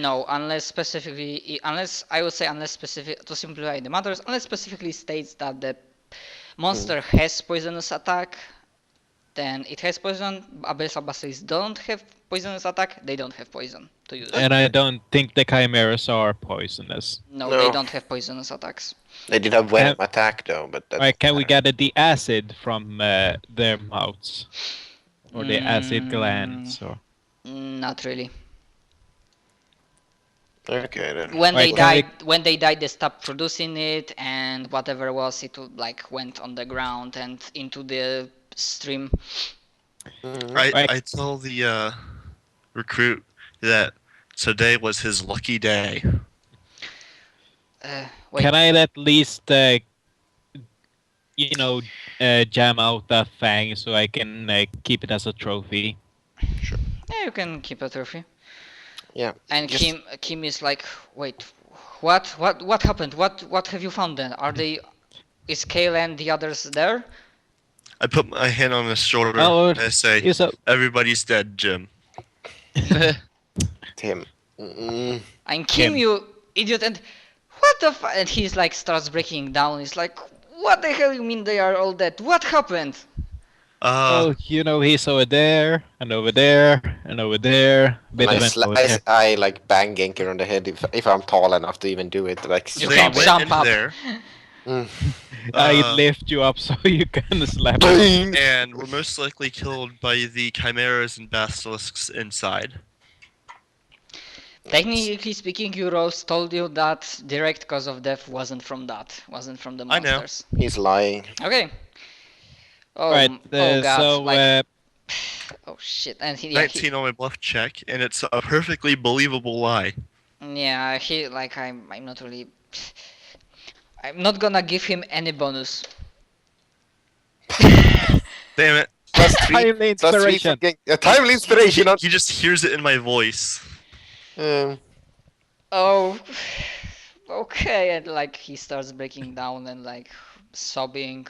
No, unless specifically, unless I would say unless specific to simplify the matters, unless specifically states that the monster has poisonous attack, then it has poison. Abyssal Basilisks don't have poisonous attack, they don't have poison to use. And I don't think the chimeras are poisonous. No, No. they don't have poisonous attacks. They did have venom attack though, but that. Right, can we get the acid from their mouths? Or the acid glands? Or... Not really. Okay then. When Right, they died, they stopped producing it, and whatever was, it like went on the ground and into the stream. I tell the recruit that today was his lucky day. Wait, Can I at least, jam out that fang so I can keep it as a trophy? yeah, you can keep a trophy. Yeah. And just- Kim is like, wait, what happened? What have you found then? Is Kale and the others there? I put my hand on his shoulder Oh, and I say, Is a... everybody's dead, Jim. Tim. Mm. And Kim, Kim. you idiot! And what the fuck? And he's like starts breaking down. He's like, what the hell you mean they are all dead? What happened? he's over there, and over there, and over there. Bit of info here. I like bang Genki on the head if I'm tall enough to even do it. Like You they can went jump in up. there, I lift you up so you can slap. Bang! and were most likely killed by the chimeras and basilisks inside. Technically speaking, Euros told you that direct cause of death wasn't from the I know. monsters. He's lying. Okay. Oh, Right, oh god. so Oh shit. And he 19 on my bluff check, and it's a perfectly believable lie. yeah, he like I'm not really. I'm not gonna give him any bonus. Damn it. Plus three. timely Plus three inspiration. for timely inspiration. He just hears it in my voice. Oh, okay. And like he starts breaking down and like sobbing.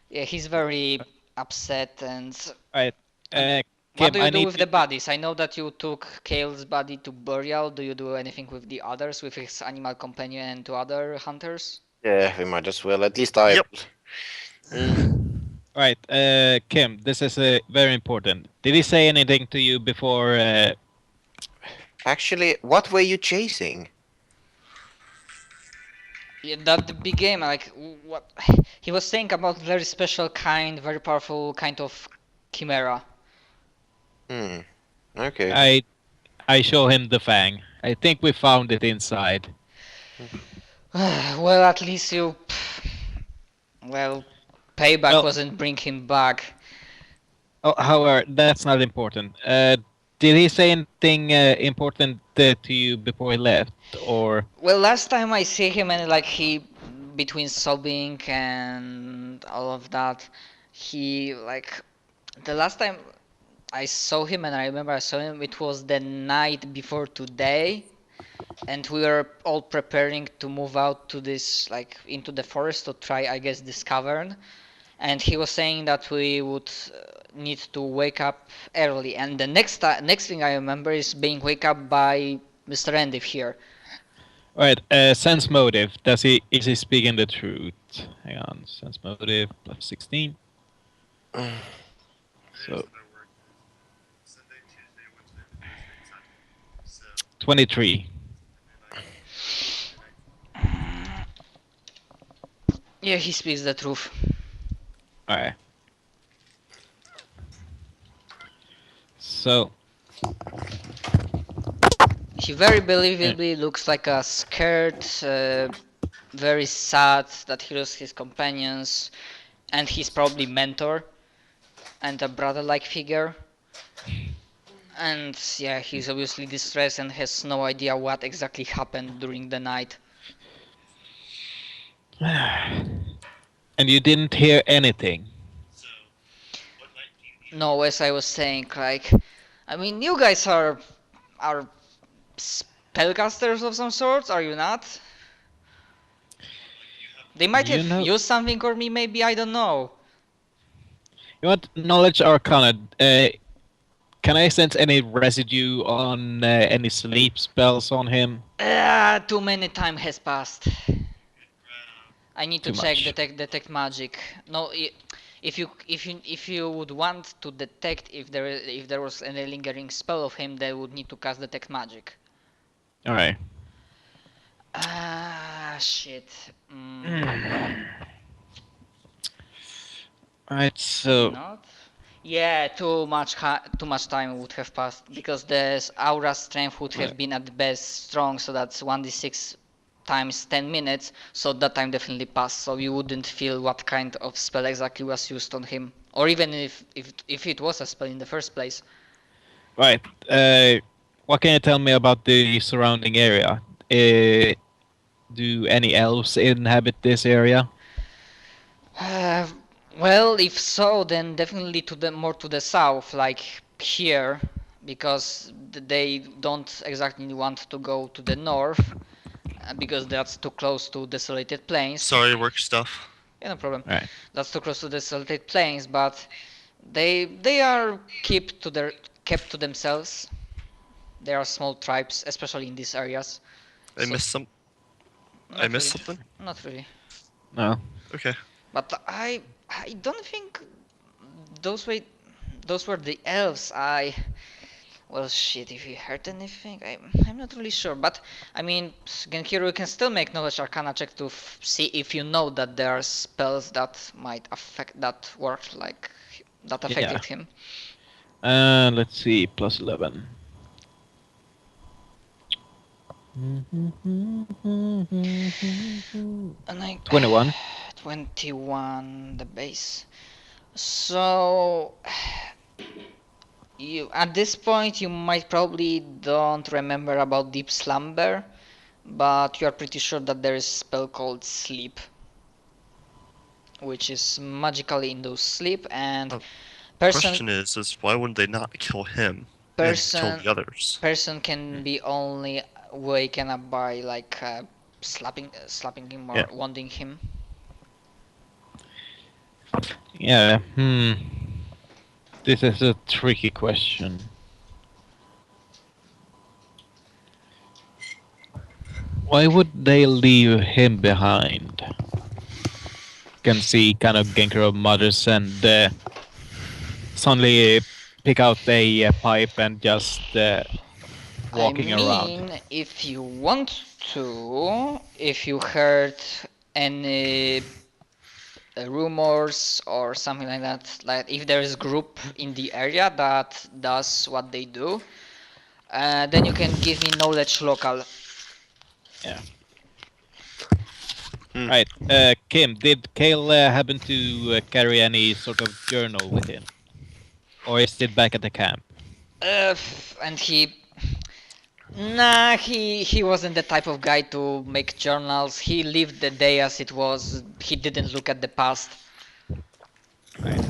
Yeah, he's very upset. And Right. what do Kim, you I do need with the bodies? I know that you took Kale's body to burial. Do you do anything with the others, with his animal companion and two other hunters? Yeah, we might as well. At least I. Yep. Right, Kim, this is very important. Did he say anything to you before? Actually, what were you chasing? Yeah, that the big game. Like what he was saying about very special kind, very powerful kind of chimera. Okay. I show him the fang. I think we found it inside. Well, at least you. Well, payback Well- wasn't bring him back. Oh, however, that's not important. Did he say anything important to you before he left, or? Well, last time I see him and like he, between sobbing and all of that, he like, the last time I saw him and I remember I saw him, it was the night before today, and we were all preparing to move out to this like into the forest to try, I guess, this cavern, and he was saying that we would need to wake up early, and the next thing I remember is being wake up by Mr. Endiv here. Right, sense motive. Is he speaking the truth? Hang on, sense motive plus 16. So 23. Yeah, he speaks the truth. Alright. So He very believably looks like a scared, very sad that he lost his companions, and he's probably mentor and a brother-like figure. And yeah, he's obviously distressed and has no idea what exactly happened during the night. and you didn't hear anything. No, as I was saying, like, I mean, you guys are spellcasters of some sort, are you not? They might You have know- used something for me, maybe, I don't know. You want knowledge arcana? Can I sense any residue on any sleep spells on him? Too many time has passed. I need to Too check much. detect magic. No, if you would want to detect if there was any lingering spell of him, they would need to cast detect magic. All right. Shit. Alright, so Not. Yeah, too much time would have passed because the aura strength would have been at the best strong, so that's 1d6 times 10 minutes, so that time definitely passed, so you wouldn't feel what kind of spell exactly was used on him, or even if it was a spell in the first place. right. What can you tell me about the surrounding area? Do any elves inhabit this area? Well, if so, then definitely more to the south, like here, because they don't exactly want to go to the north, because that's too close to desolated plains. Sorry, work stuff. Yeah, no problem. Right. That's too close to desolated plains, but they are kept to themselves. They are small tribes, especially in these areas. I So- missed some. Not I missed really. something. Not really. No. Okay. But I don't think those were the elves. Well, shit, if you heard anything, I'm not really sure. But I mean, Genkiru, you can still make knowledge arcana check to see if you know that there are spells that might affected him. Let's see, plus 11. And 21. 21, the base. So you at this point you might probably don't remember about deep slumber, but you are pretty sure that there is a spell called sleep, which is magically induced sleep, and Oh, person Question is why wouldn't they not kill him and kill person the others? person can be only waken up by like slapping him or Yeah. wounding him. Yeah, This is a tricky question. Why would they leave him behind? Can see kind of Genkero mutters and suddenly pick out a pipe and just walking around. If you want to, if you heard any rumors or something like that, like if there is group in the area that does what they do, then you can give me knowledge local. Yeah. Hmm. Right. Kim, did Kale happen to carry any sort of journal with him? Or is it back at the camp? And Nah, he wasn't the type of guy to make journals. He lived the day as it was. He didn't look at the past. Right.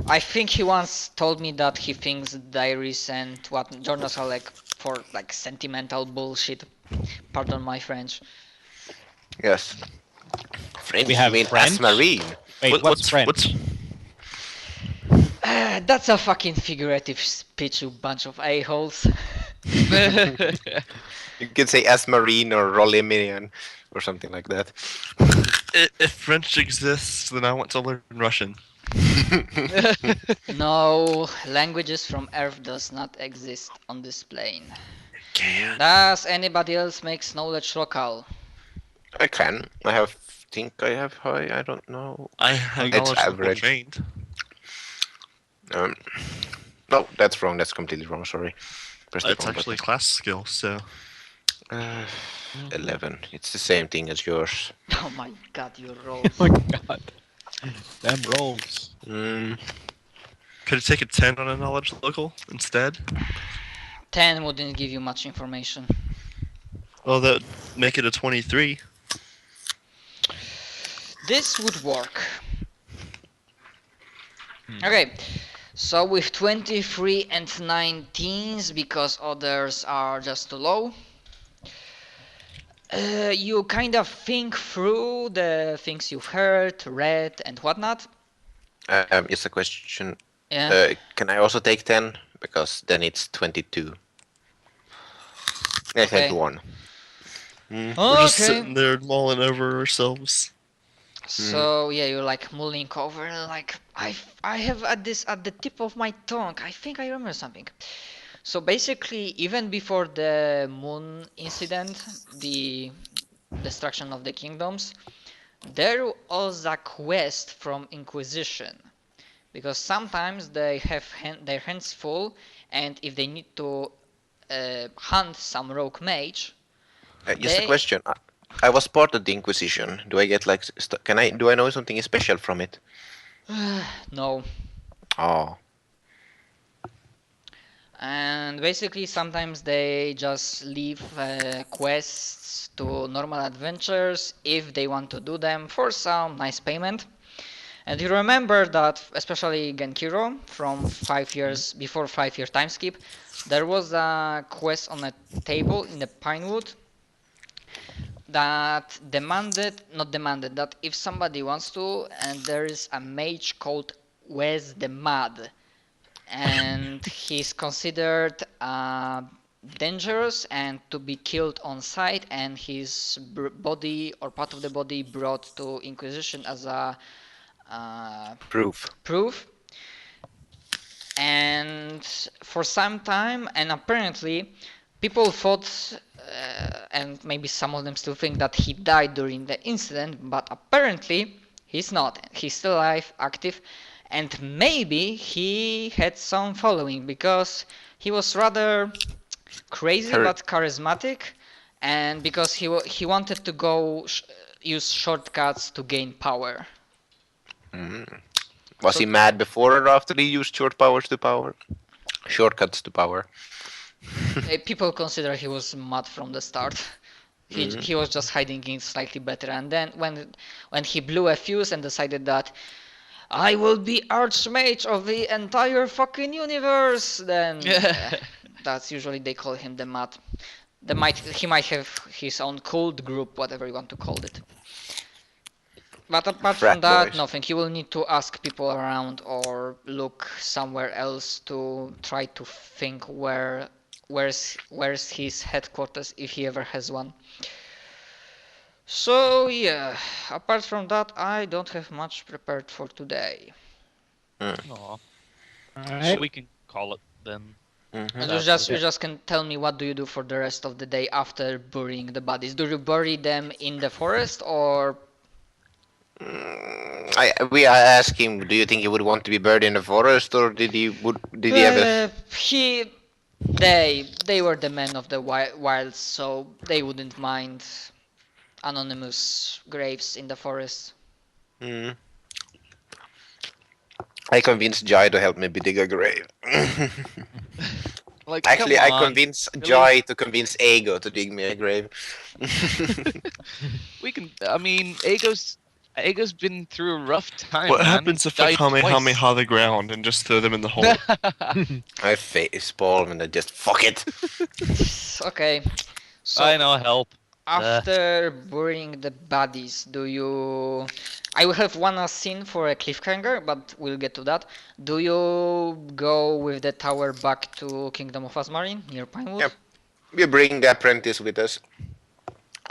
I think he once told me that he thinks diaries and what journals are like for like sentimental bullshit. Pardon my French. Yes. French? We have you mean French? Asmarine? Wait, what's French? That's a fucking figurative speech, you bunch of a-holes. You could say Asmarine or Rolemirian or something like that. If French exists, then I want to learn Russian. No, languages from Earth does not exist on this plane. Can. Does anybody else makes knowledge local? I can. Think I have high. I don't know. I have It's knowledge level average. trained. No, that's wrong. That's completely wrong. Sorry. Press the It's wrong actually button. class skill, so 11. It's the same thing as yours. Oh my god, you rolls. Oh my god. Them rolls. could it take a 10 on a knowledge local instead? 10 wouldn't give you much information. Well, that would make it a 23. This would work. Okay, so with 23 and 19s, because others are just too low, you kind of think through the things you've heard, read, and whatnot. It's a question. Yeah. Can I also take 10? Because then it's 22. Yeah, Okay. 21. We're just Okay. sitting there mulling over ourselves. So yeah, you're like mulling over, like I have at the tip of my tongue. I think I remember something. So basically, even before the moon incident, the destruction of the kingdoms, there was a quest from Inquisition, because sometimes they have their hands full, and if they need to hunt some rogue mage, Just a they question. I was part of the Inquisition. Do I get like do I know something special from it? no. Oh, And basically, sometimes they just leave quests to normal adventures if they want to do them for some nice payment. And you remember that, especially Genkiro, from 5 years before 5 year time skip, there was a quest on a table in the Pinewood that not demanded, that if somebody wants to, and there is a mage called Wes the Mad, and he's considered dangerous and to be killed on sight, and his body or part of the body brought to Inquisition as a proof. proof. And for some time, and apparently people thought, and maybe some of them still think, that he died during the incident, but apparently he's not. He's still alive, active, and maybe he had some following because he was rather crazy but charismatic, and because he wanted to go use shortcuts to gain power. Was So- he mad before or after he used shortcuts to power? People consider he was mad from the start. He was just hiding it slightly better, and then when he blew a fuse and decided that I will be Archmage of the entire fucking universe, then that's usually they call him the mad. He might have his own cult group, whatever you want to call it. But apart Frat from that, boys. nothing. You will need to ask people around or look somewhere else to try to think where's his headquarters, if he ever has one. So yeah, apart from that, I don't have much prepared for today. Aw. Alright. We can call it then. And That's you just can tell me what do you do for the rest of the day after burying the bodies. Do you bury them in the forest or I asked him, do you think he would want to be buried in the forest, or did he ever? They were the men of the wilds, so they wouldn't mind anonymous graves in the forest. Hmm. I convinced Jai to help me dig a grave. Like, Actually, come I on. convinced really? Jai to convince Ego to dig me a grave. We can. I mean, Aego's been through a rough time. What man. happens if I Died twice. Kamehameha the ground and just throw them in the hole? I facepalm and I just fuck it. Okay, so I know, help. after burying the bodies, I will have one scene for a cliffhanger, but we'll get to that. Do you go with the tower back to Kingdom of Azmarine near Pinewood? Yep. We bring the apprentice with us.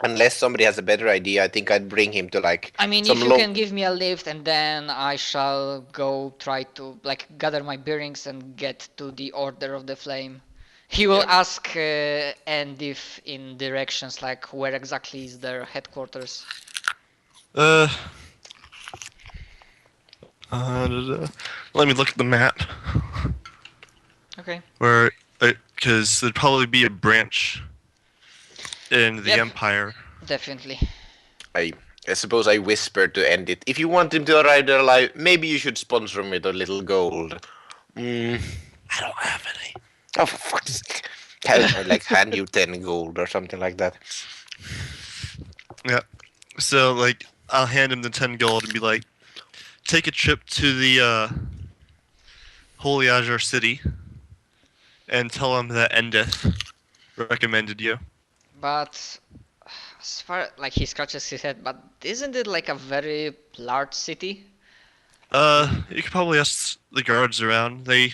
Unless somebody has a better idea, I think I'd bring him to like I mean, some if you low. can give me a lift, and then I shall go try to gather my bearings and get to the Order of the Flame. He will ask Endif in directions like where exactly is their headquarters. Let me look at the map. Okay. Where, because there'd probably be a branch in the Yep. Empire. Definitely. I suppose I whispered to end it. If you want him to arrive there alive, maybe you should sponsor him with a little gold. I don't have any. Oh, for fuck's sake. I'd like hand you 10 gold or something like that. Yeah. So, like, I'll hand him the 10 gold and be like, take a trip to the Holy Azure City and tell him that Endith recommended you. But as far he scratches his head, but isn't it like a very large city? You could probably ask the guards around. They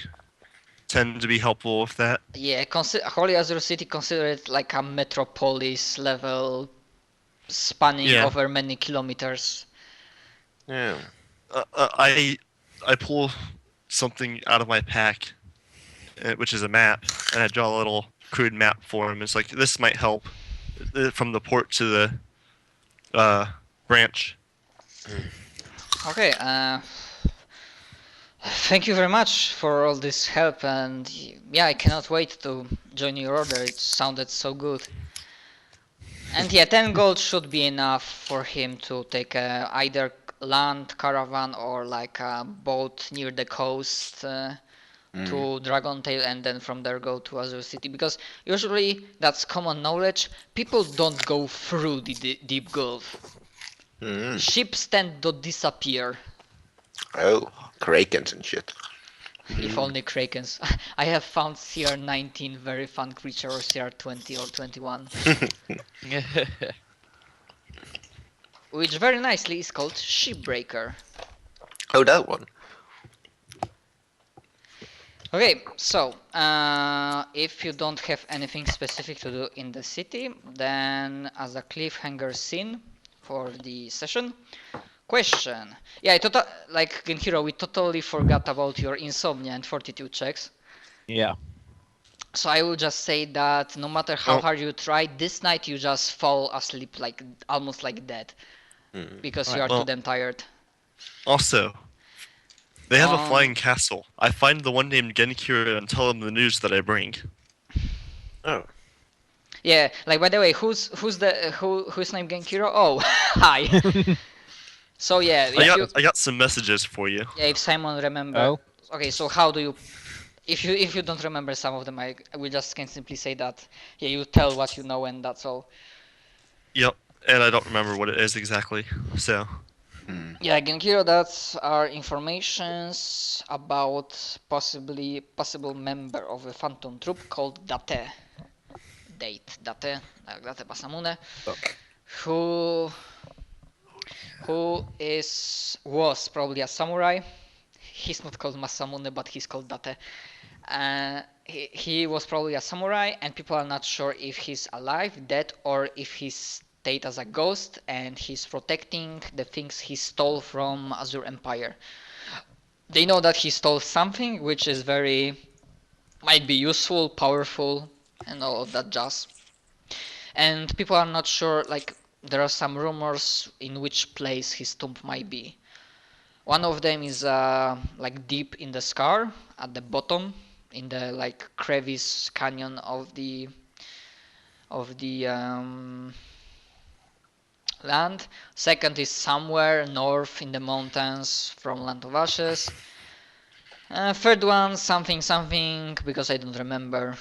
tend to be helpful with that. Yeah, Holy Azure City considered like a metropolis level, spanning Yeah. over many kilometers. Yeah. I pull something out of my pack, which is a map, and I draw a little crude map for him. It's like, this might help from the port to the branch. Okay, thank you very much for all this help, and yeah, I cannot wait to join your order. It sounded so good. And yeah, 10 gold should be enough for him to take either land caravan or like a boat near the coast to Dragon Tail, and then from there go to Azure City, because usually that's common knowledge. People don't go through the deep gulf. Mm. Ships tend to disappear. Oh, krakens and shit. If only krakens. I have found CR19 very fun creature, or CR20 or 21, which very nicely is called Shipbreaker. Oh, that one. Okay, so if you don't have anything specific to do in the city, then as a cliffhanger scene for the session, question. Yeah, like Genhiro, we totally forgot about your insomnia and fortitude checks. Yeah. So I will just say that no matter how hard you try, this night you just fall asleep like almost like dead, because you are too damn tired. Also, they have a flying castle. I find the one named Genkira and tell him the news that I bring. Oh. Yeah, like by the way, who's named Genkiro? Oh, hi. So yeah, I got some messages for you. yeah, if Simon remember. Oh. Okay, so how do you? If you don't remember some of them, I will just can simply say that. Yeah, you tell what you know, and that's all. Yep, and I don't remember what it is exactly. So. Yeah, Genkiro, that's our informations about possible member of a phantom troop called Date. Date Basamune, Okay. who was probably a samurai. He's not called Masamune, but he's called Date. He was probably a samurai, and people are not sure if he's alive, dead, or if he's stayed as a ghost, and he's protecting the things he stole from Azure Empire. They know that he stole something which is might be useful, powerful, and all of that jazz. And people are not sure, like, there are some rumors in which place his tomb might be. One of them is like deep in the scar at the bottom, in the like crevice canyon of the land. Second is somewhere north in the mountains from Land of Ashes. Third one, something, because I don't remember.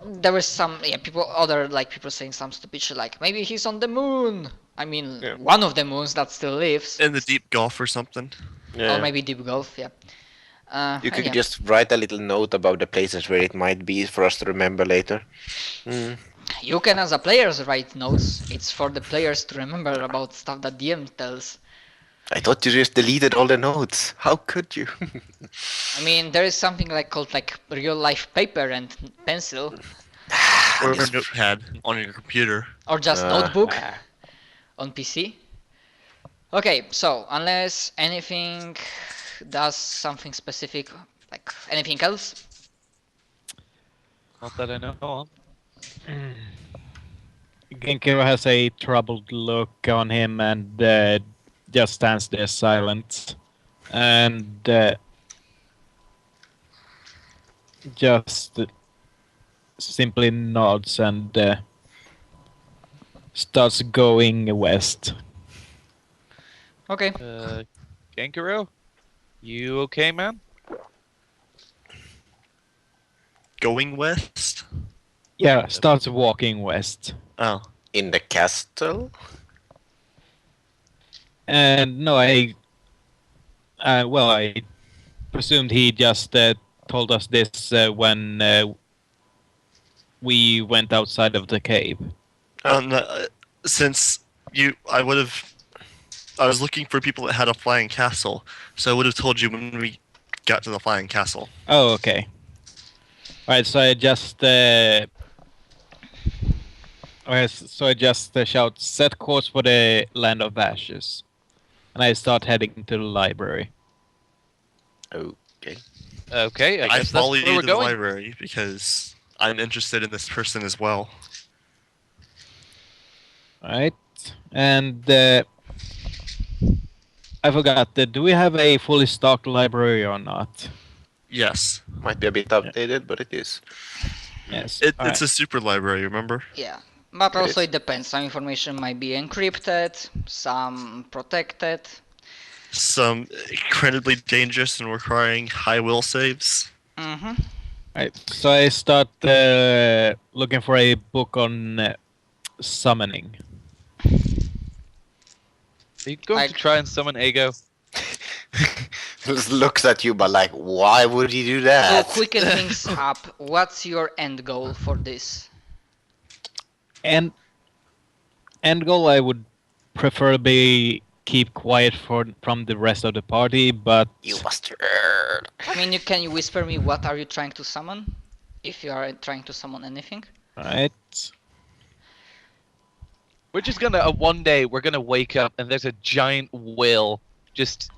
There was some, yeah, people saying some stupid shit like, maybe he's on the moon. I mean, Yeah. one of the moons that still lives. In the deep gulf or something. Yeah. Or maybe Deep Gulf, yeah. You could yeah. just write a little note about the places where it might be for us to remember later. You can, as a players, write notes. It's for the players to remember about stuff that DM tells. I thought you just deleted all the notes. How could you? I mean, there is something called real life paper and pencil, Or a notepad on your computer. or just notebook on PC. Okay, so unless anything does something specific, like anything else. Not that I know of. Genkiro has a troubled look on him and just stands there silent. And just simply nods and starts going west. Okay. Genkiro? You okay, man? Going west? Yeah, starts walking west. Oh. In the castle? And no, I presumed he just told us this when we went outside of the cave. No, since I would have I was looking for people that had a flying castle, so I would have told you when we got to the flying castle. Oh, okay. Alright, so I just okay, so I just shout, set course for the Land of Ashes. And I start heading to the library. Okay. Okay, I I guess follow that's you where we're to the going. library because I'm interested in this person as well. Alright. And I forgot, do we have a fully stocked library or not? Yes. Might be a bit outdated, but it is. Yes. It's a super library, remember? Yeah, but It also is. it depends. Some information might be encrypted, some protected. Some incredibly dangerous and requiring high will saves. Mm-hmm. Alright, so I start looking for a book on summoning. Are you going to Like- try and summon Ego? Just looks at you, but like, why would he do To that? quicken things up, what's your end goal for this? And end goal, I would preferably keep quiet from the rest of the party, but You bastard. I mean, can you whisper me what are you trying to summon? If you are trying to summon anything? right. We're just gonna one day we're gonna wake up and there's a giant whale just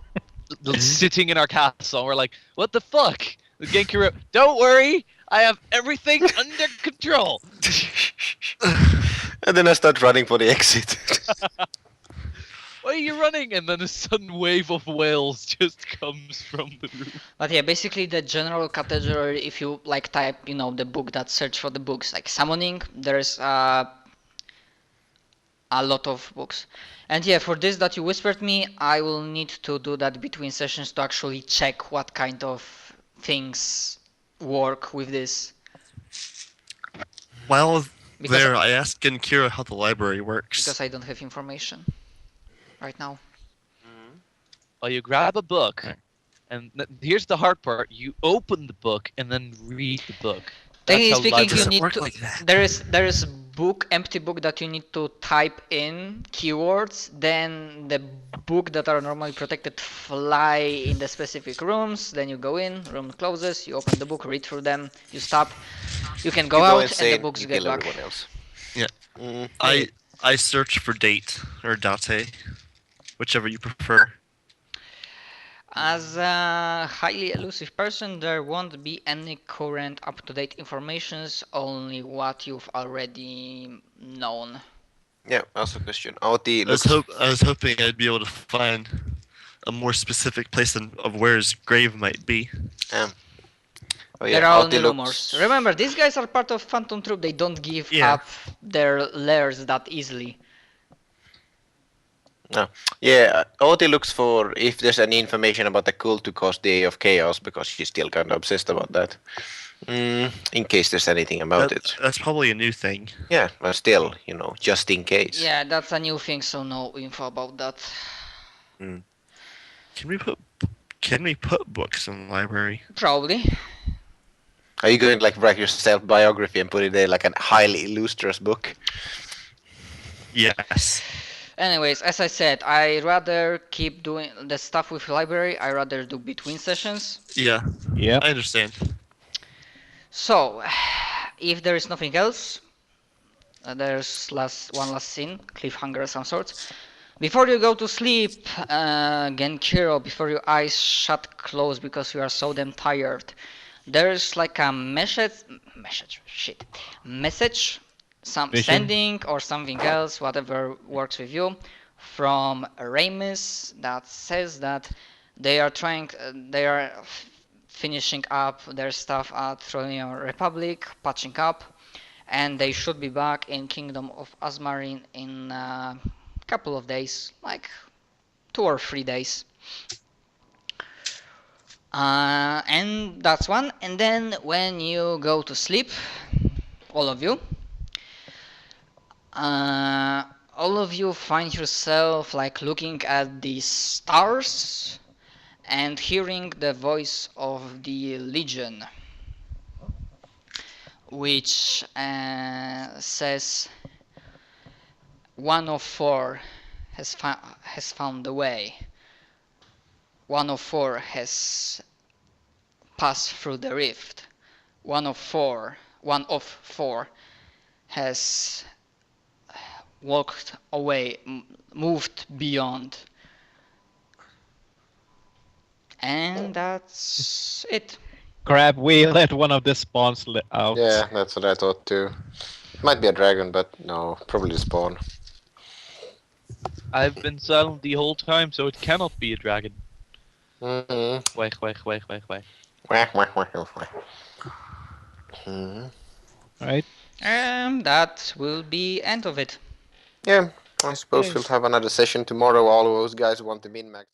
sitting in our castle. And we're like, what the fuck? The Genkiro, don't worry, I have everything under control. And then I start running for the exit. Why are you running? And then a sudden wave of whales just comes from the room. But yeah, basically the general category, if you like type, the book that search for the books, like summoning, there's a lot of books. And yeah, for this that you whispered me, I will need to do that between sessions to actually check what kind of things work with this. While Because- there, I asked Genkira how the library works. Because I don't have information right now. Well, you grab a book, and here's the hard part: you open the book and then read the book. Technically That's how speaking, you library- need work to. like that. There is empty book that you need to type in keywords. Then the book that are normally protected fly in the specific rooms. Then you go in, room closes, you open the book, read through them, you stop. You can go You out, insane, and the books you get kill back. everyone else. Yeah. Mm. I search for date or date, whichever you prefer. As a highly elusive person, there won't be any current up-to-date informations, only what you've already known. Yeah, also question. Outi I was, looks. I was hoping I'd be able to find a more specific place of where his grave might be. Oh yeah, There are Outi only looks. rumors. Remember, these guys are part of Phantom Troop, they don't give Yeah. up their lairs that easily. Yeah, Outi looks for if there's any information about the cult to cause Day of Chaos because she's still kind of obsessed about that. In case there's anything about it. That's probably a new thing. Yeah, but still, just in case. Yeah, that's a new thing, so no info about that. Can we put books in the library? Probably. Are you going to like write your self-biography and put it there like a highly illustrious book? Yes. Anyways, as I said, I rather keep doing the stuff with library, I rather do between sessions. Yeah. Yep. I understand. So, if there is nothing else, there's one last scene, cliffhanger of some sorts. Before you go to sleep, Genkiro, before your eyes shut close because you are so damn tired, there's like a message, some Vision. sending or something else, whatever works with you, from Ramis that says that they are finishing up their stuff at Throne Republic, patching up, and they should be back in Kingdom of Azmarin in a couple of days, like 2 or 3 days. And that's one. And then when you go to sleep, all of you find yourself like looking at the stars and hearing the voice of the Legion, which says 1 of 4 has found a way. One of 4 has passed through the rift. One of 4 has walked away, moved beyond. And that's it. Crap, we let one of the spawns out. Yeah, that's what I thought too. Might be a dragon, but no, probably spawn. I've been silent the whole time, so it cannot be a dragon. Mm-hmm. Wait. Whack, whack, whack, whack. Hmm. Right? That will be end of it. Yeah, I suppose Yes. we'll have another session tomorrow. All of those guys want the min-max.